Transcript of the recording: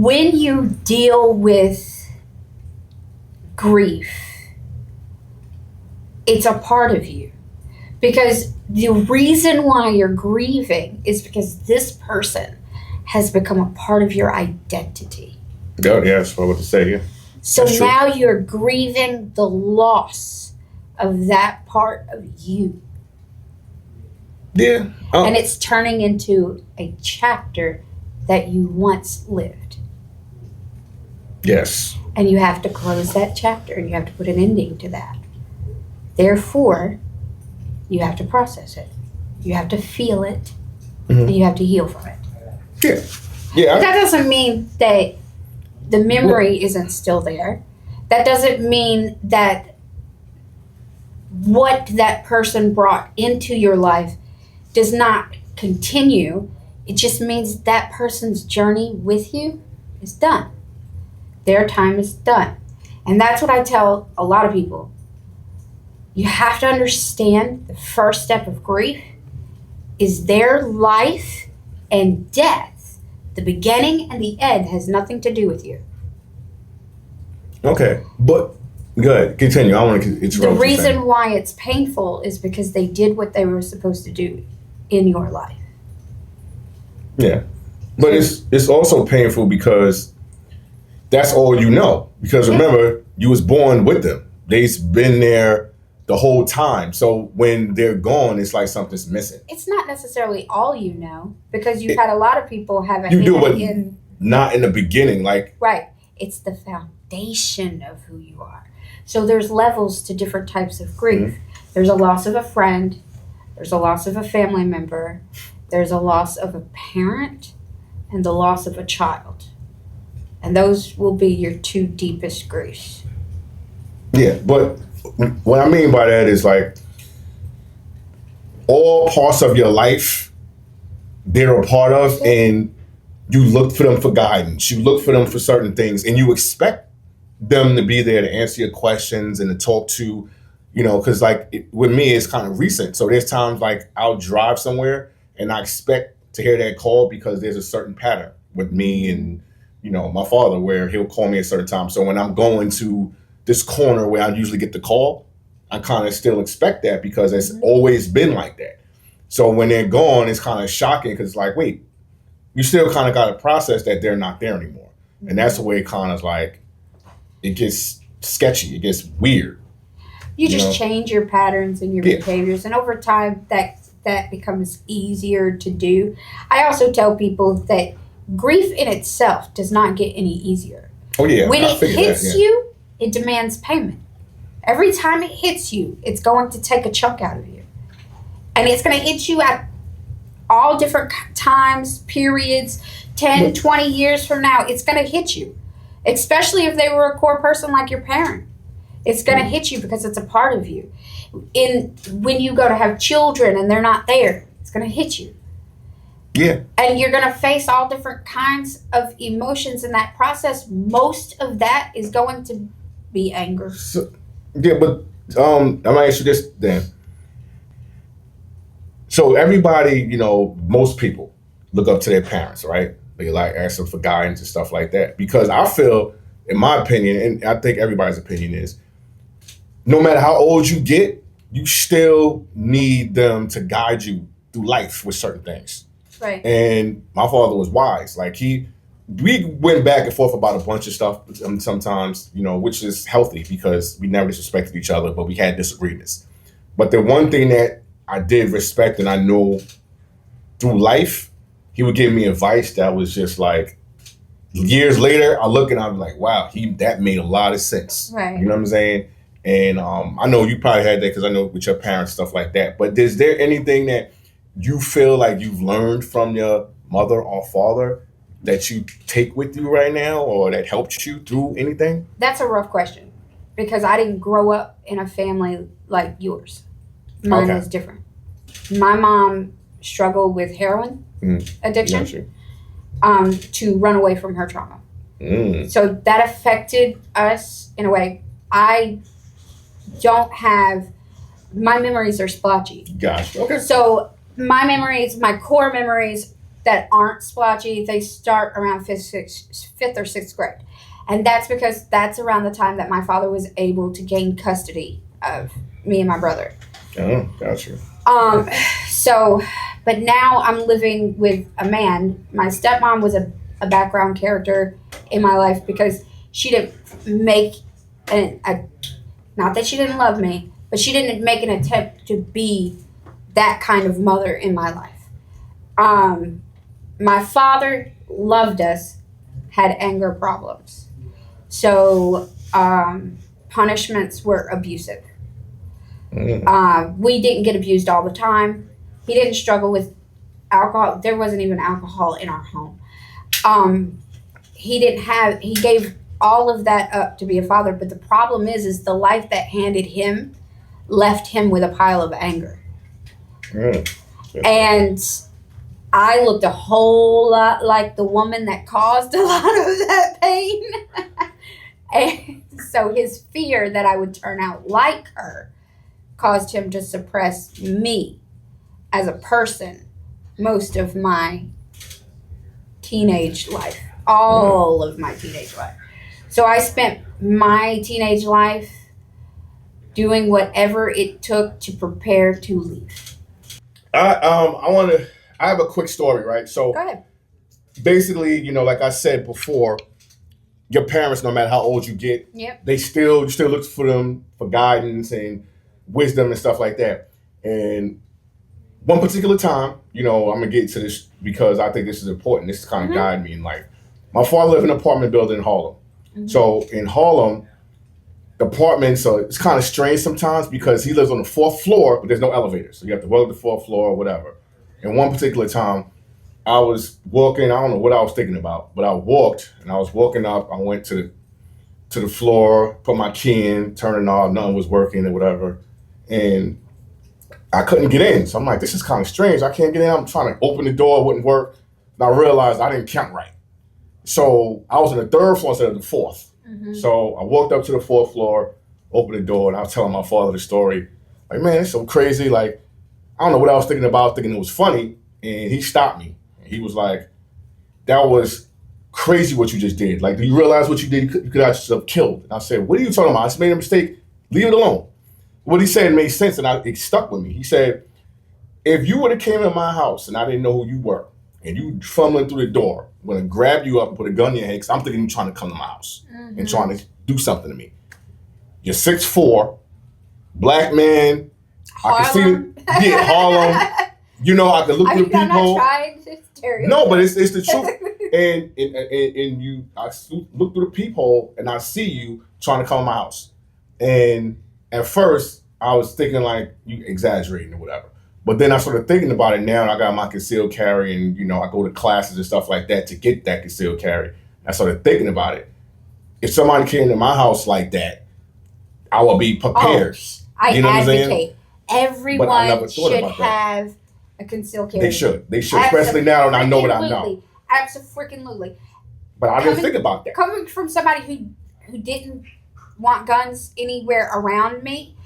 when you deal with grief, it's a part of you. Because the reason why you're grieving is because this person has become a part of your identity. Yeah, that's what I was to say. Yeah. So now you're grieving the loss of that part of you. Yeah. And it's turning into a chapter that you once lived. Yes. And you have to close that chapter and you have to put an ending to that. Therefore, you have to process it. You have to feel it. And you have to heal from it. Yeah. Yeah. But that doesn't mean that the memory isn't still there. That doesn't mean that what that person brought into your life does not continue. It just means that person's journey with you is done. Their time is done. And that's what I tell a lot of people. You have to understand the first step of grief is their life and death. The beginning and the end has nothing to do with you. Okay, but good. Continue. I want to interrupt. The reason why it's painful is because they did what they were supposed to do in your life. Yeah, but it's also painful because that's all you know. Because remember, you was born with them. They've been there the whole time. So when they're gone, it's like something's missing. It's not necessarily all you know, because you've had a lot of people have a you do, but in not in the beginning. Like right, it's the foundation of who you are. So there's levels to different types of grief. There's a loss of a friend. There's a loss of a family member. There's a loss of a parent, and the loss of a child. And those will be your two deepest griefs. Yeah, but what I mean by that is like all parts of your life they're a part of, and you look for them for guidance. You look for them for certain things, and you expect them to be there to answer your questions and to talk to, because with me, it's kind of recent. So there's times like I'll drive somewhere and I expect to hear that call because there's a certain pattern with me and, my father where he'll call me at a certain time. So when I'm going to this corner where I usually get the call, I kind of still expect that because it's always been like that. So when they're gone, it's kind of shocking because it's like, wait, you still kind of got to process that they're not there anymore. And that's the way it kind of like, it gets sketchy. It gets weird. You just change your patterns and your behaviors. And over time, that becomes easier to do. I also tell people that grief in itself does not get any easier. Oh, yeah. When it hits you, it demands payment. Every time it hits you, it's going to take a chunk out of you. And it's going to hit you at all different times, periods, 10, 20 years from now. It's going to hit you, especially if they were a core person like your parent. It's going to hit you because it's a part of you. When you go to have children and they're not there, it's going to hit you. Yeah. And you're going to face all different kinds of emotions in that process. Most of that is going to be anger. So, yeah, but I'm going to ask you this then. So everybody, most people look up to their parents, right? They like ask them for guidance and stuff like that. Because I feel, in my opinion, and I think everybody's opinion is, no matter how old you get, you still need them to guide you through life with certain things. Right. And my father was wise. Like we went back and forth about a bunch of stuff sometimes, which is healthy because we never disrespected each other, but we had disagreements. But the one thing that I did respect and I know through life, he would give me advice that was just like, years later, I look and I'm like, wow, that made a lot of sense. Right. You know what I'm saying? And I know you probably had that because I know with your parents, stuff like that. But is there anything that you feel like you've learned from your mother or father that you take with you right now or that helped you through anything? That's a rough question because I didn't grow up in a family like yours. Mine is different. My mom struggled with heroin addiction to run away from her trauma. So that affected us in a way. I don't have, my memories are splotchy. Gosh, okay. So my core memories, that aren't splotchy, they start around fifth or sixth grade. And that's because that's around the time that my father was able to gain custody of me and my brother. Oh, gotcha. So, but now I'm living with a man. My stepmom was a background character in my life because she didn't make not that she didn't love me, but she didn't make an attempt to be that kind of mother in my life. My father loved us, had anger problems. So, punishments were abusive. We didn't get abused all the time. He didn't struggle with alcohol. There wasn't even alcohol in our home. He gave all of that up to be a father. But the problem is the life that handed him left him with a pile of anger. And I looked a whole lot like the woman that caused a lot of that pain. And so his fear that I would turn out like her caused him to suppress me as a person most of my teenage life, all of my teenage life. So I spent my teenage life doing whatever it took to prepare to leave. I have a quick story, right? So Go ahead. basically, like I said before, your parents, no matter how old you get, Yep. you still look for them for guidance and wisdom and stuff like that. And one particular time, I'm gonna get to this because I think this is important. This kind of guided me in life. My father lived in an apartment building in Harlem. So in Harlem, the apartments it's kind of strange sometimes because he lives on the 4th floor, but there's no elevator. So you have to walk up the 4th floor or whatever. And one particular time, I was walking, I don't know what I was thinking about, but I walked and I was walking up. I went to the floor, put my key in, turned it off, nothing was working or whatever. And I couldn't get in. So I'm like, this is kind of strange. I can't get in. I'm trying to open the door, it wouldn't work. And I realized I didn't count right. So I was on the 3rd floor instead of the 4th. So I walked up to the 4th floor, opened the door, and I was telling my father the story. Like, man, it's so crazy. Like, I don't know what I was thinking about, thinking it was funny. And he stopped me. He was like, that was crazy what you just did. Like, do you realize what you did? You could have yourself killed. And I said, what are you talking about? I just made a mistake. Leave it alone. What he said made sense, and it stuck with me. He said, if you would have came in my house and I didn't know who you were, and you fumbling through the door, I'm going to grab you up and put a gun in your head because I'm thinking you're trying to come to my house and trying to do something to me. You're 6'4", black man. Harlem. I can see Harlem. I can look through the peephole. No, but it's the truth. and I look through the peephole and I see you trying to come to my house. And at first, I was thinking like you exaggerating or whatever. But then I started thinking about it now, and I got my concealed carry, and I go to classes and stuff like that to get that concealed carry. I started thinking about it. If somebody came to my house like that, I would be prepared. I know advocate everyone should have a concealed carry. They should, especially now that I know what I know. Absolutely. But I didn't think about that. Coming from somebody who didn't want guns anywhere around me,